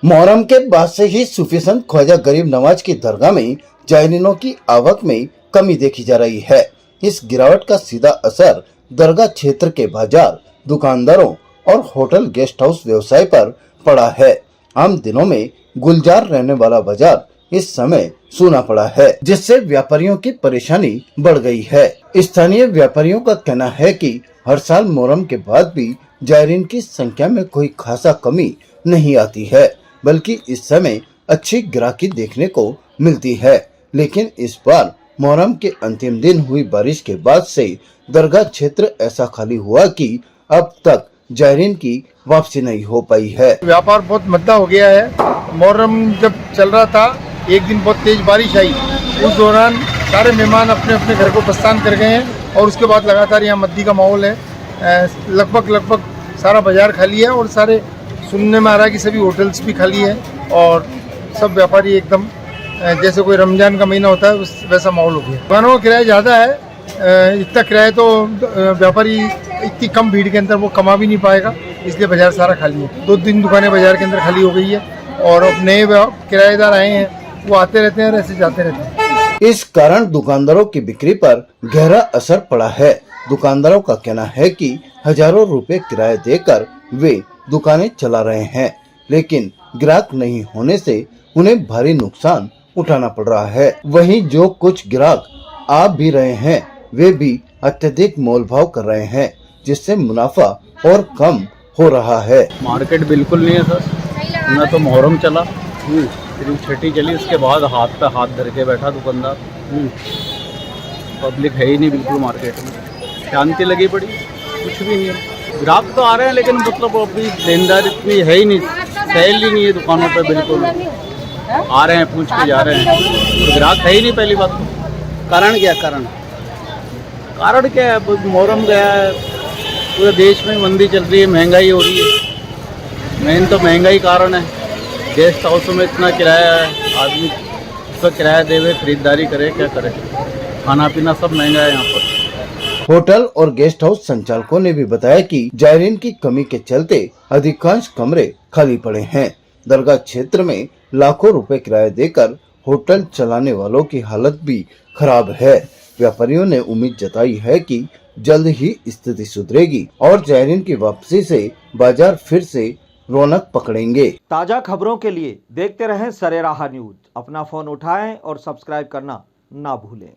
मुहर्रम के बाद से ही सूफी संत ख्वाजा गरीब नवाज की दरगाह में जायरीनों की आवक में कमी देखी जा रही है। इस गिरावट का सीधा असर दरगाह क्षेत्र के बाजार, दुकानदारों और होटल गेस्ट हाउस व्यवसाय पर पड़ा है। आम दिनों में गुलजार रहने वाला बाजार इस समय सूना पड़ा है, जिससे व्यापारियों की परेशानी बढ़ गई है। स्थानीय व्यापारियों का कहना है कि हर साल मुहर्रम के बाद भी जायरीन की संख्या में कोई खासा कमी नहीं आती है, बल्कि इस समय अच्छी ग्राहकी देखने को मिलती है। लेकिन इस बार मुहर्रम के अंतिम दिन हुई बारिश के बाद से दरगाह क्षेत्र ऐसा खाली हुआ कि अब तक जायरीन की वापसी नहीं हो पाई है। व्यापार बहुत मंदा हो गया है। मुहर्रम जब चल रहा था, एक दिन बहुत तेज बारिश आई, उस दौरान सारे मेहमान अपने अपने घर को प्रस्थान कर गए हैं और उसके बाद लगातार यहाँ मंदी का माहौल है। लगभग सारा बाजार खाली है और सारे सुनने में आ रहा है कि सभी होटल्स भी खाली है और सब व्यापारी एकदम जैसे कोई रमजान का महीना होता है वैसा माहौल हो गया। दुकानों का किराया ज़्यादा है, इतना किराया तो व्यापारी इतनी कम भीड़ के अंदर वो कमा भी नहीं पाएगा, इसलिए बाजार सारा खाली है। 2-3 दुकानें बाजार के अंदर खाली हो गई है और अब नए किराएदार आए हैं, वो आते रहते हैं और ऐसे जाते रहते हैं। इस कारण दुकानदारों की बिक्री पर गहरा असर पड़ा है। दुकानदारों का कहना है कि हजारों रुपए किराया देकर वे दुकानें चला रहे हैं, लेकिन ग्राहक नहीं होने से उन्हें भारी नुकसान उठाना पड़ रहा है। वहीं जो कुछ ग्राहक आ भी रहे हैं, वे भी अत्यधिक मोल भाव कर रहे हैं, जिससे मुनाफा और कम हो रहा है। मार्केट बिल्कुल नहीं है सर, ना तो मुहर्रम चला, फिर छठी चली, उसके बाद हाथ पे हाथ धर के बैठा दुकानदार। पब्लिक है ही नहीं बिल्कुल मार्केट में, शांति लगी पड़ी, कुछ भी नहीं है। ग्राहक तो आ रहे हैं लेकिन मतलब अभी लेनदार इतनी है ही नहीं, सेल ही नहीं है दुकानों पे, बिल्कुल आ रहे हैं पूछ के जा रहे हैं, तो ग्राहक है ही नहीं। पहली बात तो कारण क्या कारण क्या है, मुहर्रम गया है, पूरे देश में मंदी चल रही है, महंगाई हो रही है, मेन तो महंगाई कारण है। गेस्ट हाउसों में इतना किराया है, आदमी उसका किराया देवे, खरीदारी करे, क्या करे, खाना पीना सब महंगा है यहाँ पर। होटल और गेस्ट हाउस संचालकों ने भी बताया कि जायरीन की कमी के चलते अधिकांश कमरे खाली पड़े हैं। दरगाह क्षेत्र में लाखों रुपए किराया देकर होटल चलाने वालों की हालत भी खराब है। व्यापारियों ने उम्मीद जताई है कि जल्द ही स्थिति सुधरेगी और जायरीन की वापसी से बाजार फिर से रौनक पकड़ेंगे। ताजा खबरों के लिए देखते रहें सरेराह न्यूज। अपना फोन उठाएं और सब्सक्राइब करना ना भूलें।